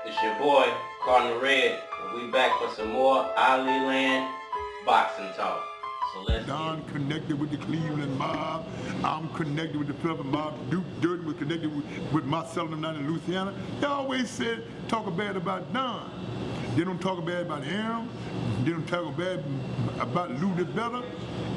It's your boy, Cardinal Red, and we back for some more Ali Land boxing talk. So let's Don get it. connected with the Cleveland mob. I'm connected with the Philadelphia mob. Duke Dirty was connected with Marcel and down in Louisiana. They always said, talk bad about Don. They don't talk bad about him. They don't talk bad about Lou the Better.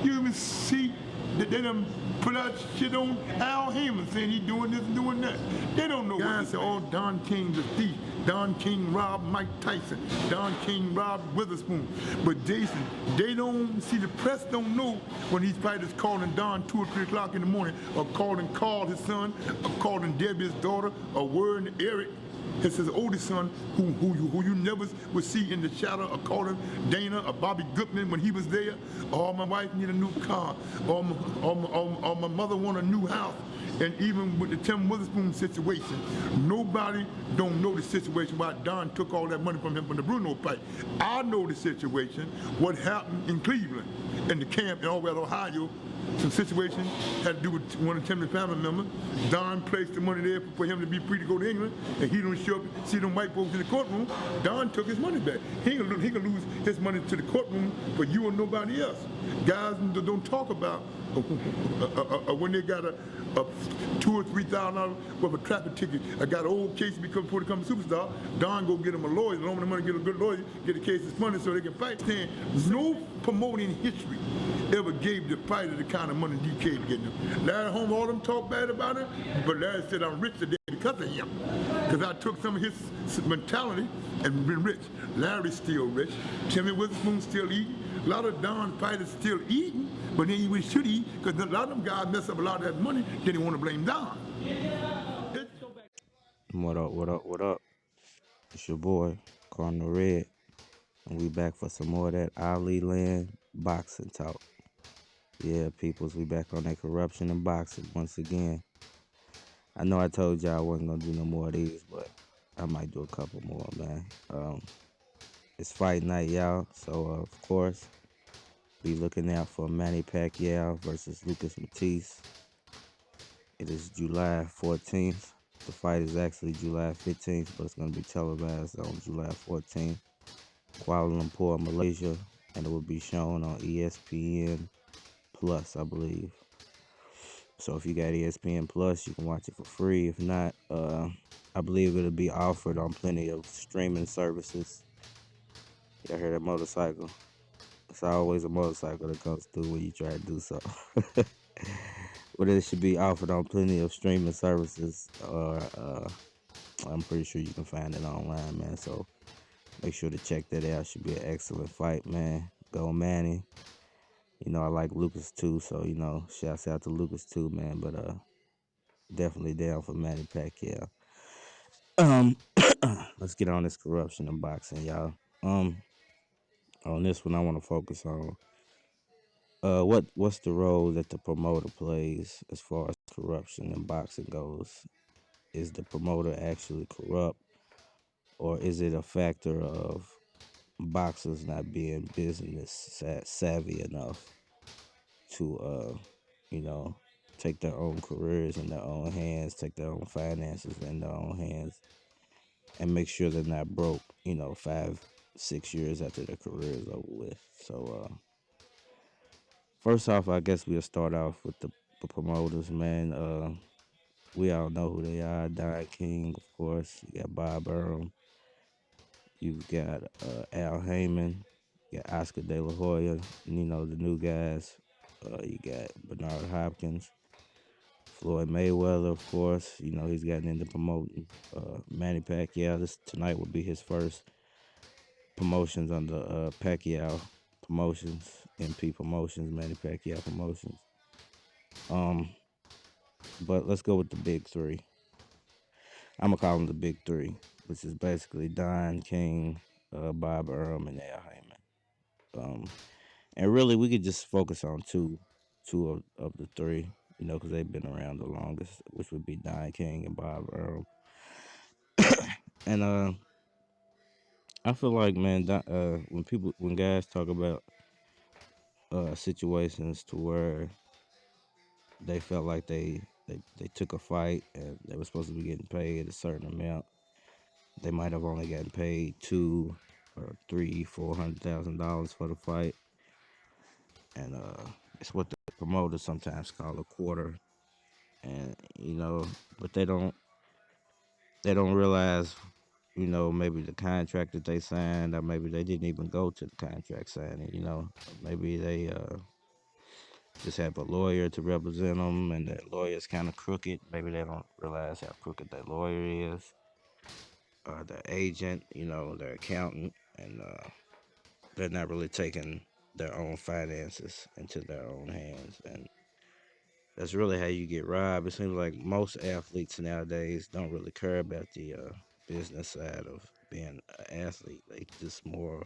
You even see that they done put out shit on Al Heyman saying he doing this and doing that. They don't know. Guys say, oh, Don King's a thief. Don King robbed Mike Tyson. Don King robbed Witherspoon. But Jason, they don't see, the press don't know when these fighters calling Don 2 or 3 o'clock in the morning, or calling Carl his son, or calling Debbie his daughter, or worrying Eric. It's his oldest son, who you never would see in the shadow, or calling Dana or Bobby Goodman when he was there. Or my wife need a new car, or my mother want a new house. And even with the Tim Witherspoon situation, nobody don't know the situation why Don took all that money from him from the Bruno fight. I know the situation, what happened in Cleveland, in the camp in Orwell, Ohio. Some situation had to do with one of Tim's family members. Don placed the money there for him to be free to go to England, and he don't show up, see them white folks in the courtroom. Don took his money back. He can lose his money to the courtroom for you or nobody else. Guys don't talk about when they got a $2,000 or $3,000 worth of traffic ticket. I got an old case before they become a superstar. Don go get him a lawyer, loan the money, get a good lawyer, get the case's money so they can fight. No promoting history ever gave the fighter the kind of money DK getting them. Larry Holmes, all them talk bad about it, but Larry said I'm rich today because of him. Because I took some of his mentality and been rich. Larry's still rich. Timmy Witherspoon's still eating. A lot of Don fighters still eating, but then we should eat, because a lot of them guys mess up a lot of that money, then they want to blame Don. What up, what up, what up? It's your boy, Cardinal Red, and we back for some more of that Ali Land boxing talk. Yeah, peoples, we back on that corruption and boxing once again. I know I told y'all I wasn't gonna do no more of these, but I might do a couple more, man. It's fight night, y'all, so of course, be looking out for Manny Pacquiao versus Lucas Matisse. It is July 14th. The fight is actually July 15th, but it's going to be televised on July 14th. Kuala Lumpur, Malaysia, and it will be shown on ESPN Plus, I believe. So if you got ESPN Plus, you can watch it for free. If not, I believe it'll be offered on plenty of streaming services. Y'all hear that motorcycle? It's always a motorcycle that comes through when you try to do so. But it should be offered on plenty of streaming services, or I'm pretty sure you can find it online, man. So make sure to check that out. Should be an excellent fight, man. Go Manny. You know, I like Lucas too, so shouts out to Lucas too, man. But definitely down for Manny Pacquiao. Um, let's get on this corruption and boxing, y'all. On this one, I want to focus on what's the role that the promoter plays as far as corruption in boxing goes. Is the promoter actually corrupt, or is it a factor of boxers not being business savvy enough to you know take their own careers in their own hands, take their own finances in their own hands, and make sure they're not broke, 5 6 years after their career is over with. So first off, I guess we'll start off with the promoters, man. We all know who they are. Don King, of course. You got Bob Earl. You've got Al Heyman. You got Oscar De La Hoya. And, the new guys. You got Bernard Hopkins. Floyd Mayweather, of course. He's gotten into promoting. Manny Pacquiao. This tonight would be his first promotions under Pacquiao Promotions, MP Promotions, Manny Pacquiao Promotions. Um, but let's go with the big three. I'm gonna call them the big three, which is basically Don King, Bob Earl, and Al Heyman. And really, we could just focus on two of the three, because they've been around the longest, which would be Don King and Bob Earl. And I feel like, man, when guys talk about situations to where they felt like they took a fight and they were supposed to be getting paid a certain amount, they might have only gotten paid $2 or $300,000, $400,000 for the fight, and it's what the promoters sometimes call a quarter. And but they don't realize, maybe the contract that they signed, or maybe they didn't even go to the contract signing. Maybe they just have a lawyer to represent them, and that lawyer's kind of crooked. Maybe they don't realize how crooked that lawyer is, or the agent, their accountant, and they're not really taking their own finances into their own hands. And that's really how you get robbed. It seems like most athletes nowadays don't really care about the business side of being an athlete. They just more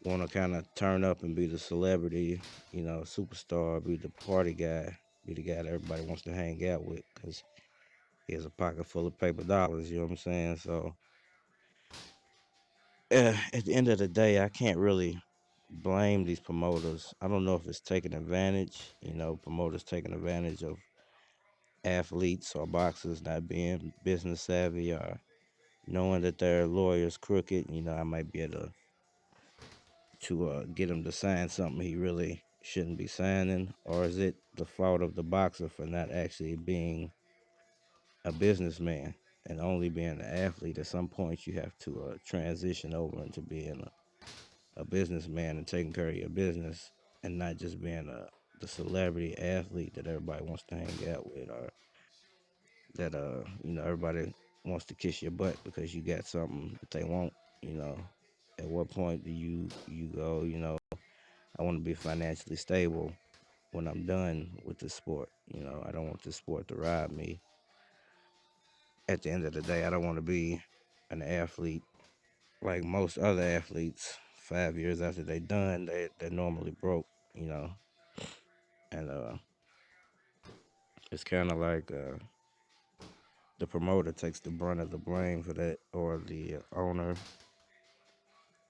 want to kind of turn up and be the celebrity, superstar, be the party guy, be the guy that everybody wants to hang out with because he has a pocket full of paper dollars. You know what I'm saying? So at the end of the day, I can't really blame these promoters. I don't know if it's taking advantage, promoters taking advantage of athletes or boxers not being business savvy, or knowing that their lawyer's crooked. I might be able to get him to sign something he really shouldn't be signing, or is it the fault of the boxer for not actually being a businessman and only being an athlete? At some point, you have to transition over into being a businessman and taking care of your business, and not just being the celebrity athlete that everybody wants to hang out with, or that everybody wants to kiss your butt because you got something that they want. you know at what point do you go, I want to be financially stable when I'm done with the sport. I don't want the sport to rob me. At the end of the day, I don't want to be an athlete like most other athletes. 5 years after they done, they're normally broke. you know and it's kind of like the promoter takes the brunt of the blame for that, or the owner,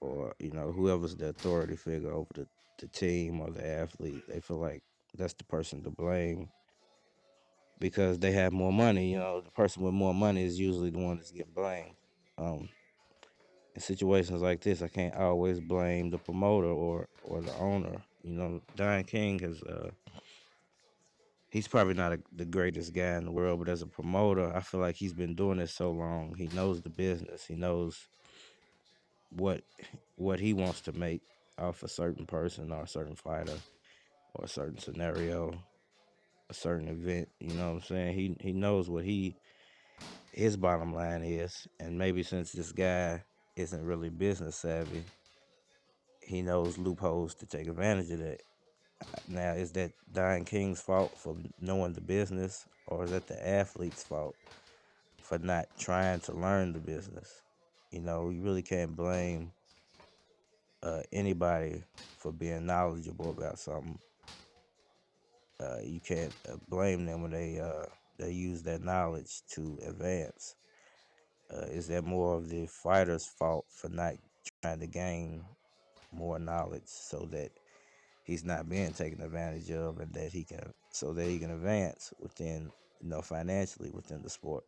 or whoever's the authority figure over the team or the athlete. They feel like that's the person to blame because they have more money. The person with more money is usually the one that's getting blamed. um in situations like this, I can't always blame the promoter or the owner. Don King has he's probably not the greatest guy in the world, but as a promoter, I feel like he's been doing this so long. He knows the business. He knows what what he wants to make off a certain person or a certain fighter or a certain scenario, a certain event. You know what I'm saying? He knows what his bottom line is, and maybe since this guy isn't really business savvy, he knows loopholes to take advantage of that. Now, is that Don King's fault for knowing the business, or is that the athlete's fault for not trying to learn the business? You really can't blame anybody for being knowledgeable about something. You can't blame them when they use that knowledge to advance. Is that more of the fighter's fault for not trying to gain more knowledge so that he's not being taken advantage of, and that he can advance within, financially within the sport?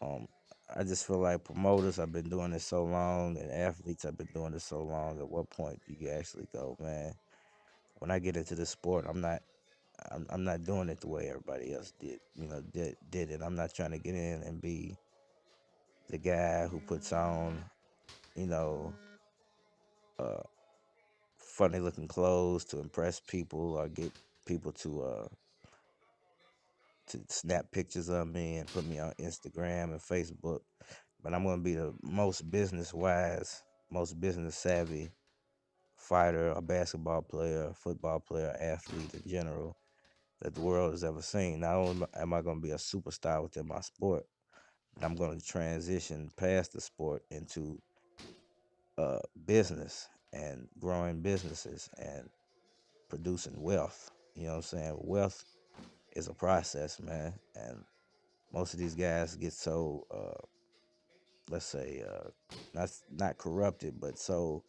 Um, I just feel like promoters have been doing this so long, and athletes have been doing this so long. At what point do you actually go, man? When I get into this sport, I'm not doing it the way everybody else did it. I'm not trying to get in and be the guy who puts on, you know, uh, funny looking clothes to impress people or get people to snap pictures of me and put me on Instagram and Facebook. But I'm gonna be the most business wise, most business savvy fighter, a basketball player, football player, athlete in general that the world has ever seen. Not only am I gonna be a superstar within my sport, but I'm gonna transition past the sport into business and growing businesses and producing wealth. You know what I'm saying? Wealth is a process, man. And most of these guys get so, let's say, not corrupted, but so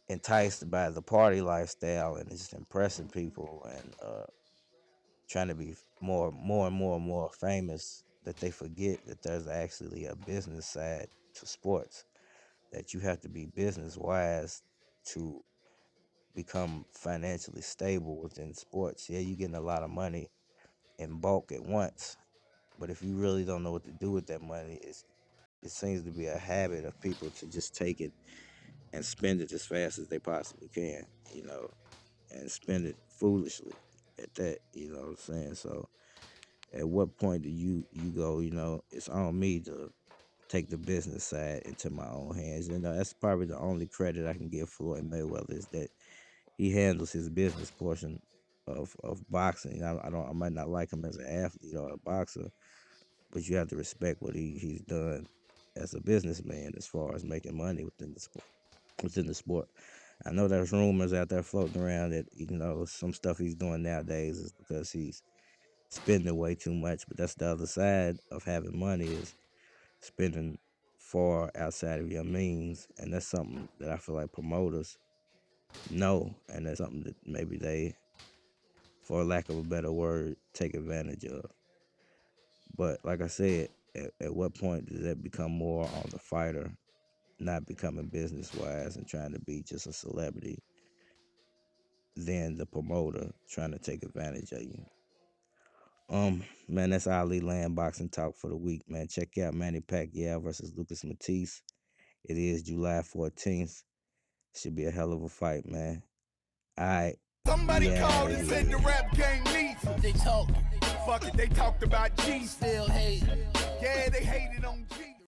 enticed by the party lifestyle and just impressing people, and trying to be more and more famous that they forget that there's actually a business side to sports, that you have to be business wise to become financially stable within sports. Yeah, you're getting a lot of money in bulk at once, but if you really don't know what to do with that money, it seems to be a habit of people to just take it and spend it as fast as they possibly can, you know, and spend it foolishly at that, you know what I'm saying? So at what point do you go, you know, it's on me to take the business side into my own hands. And that's probably the only credit I can give Floyd Mayweather is that he handles his business portion of boxing. I might not like him as an athlete or a boxer, but you have to respect what he's done as a businessman as far as making money within the sport. Within the sport, I know there's rumors out there floating around that some stuff he's doing nowadays is because he's spending way too much. But that's the other side of having money is spending far outside of your means, and that's something that I feel like promoters know, and that's something that maybe they, for lack of a better word, take advantage of. But like I said, at what point does that become more on the fighter not becoming business wise and trying to be just a celebrity than the promoter trying to take advantage of you? Man, that's Ali Land boxing talk for the week, man. Check out Manny Pacquiao versus Lucas Matisse. It is July 14th. Should be a hell of a fight, man. All right. Somebody Yeah, called and said the rap game needs it. They talk. Fuck it, they talked about G. Still hate. Yeah, they hated on G.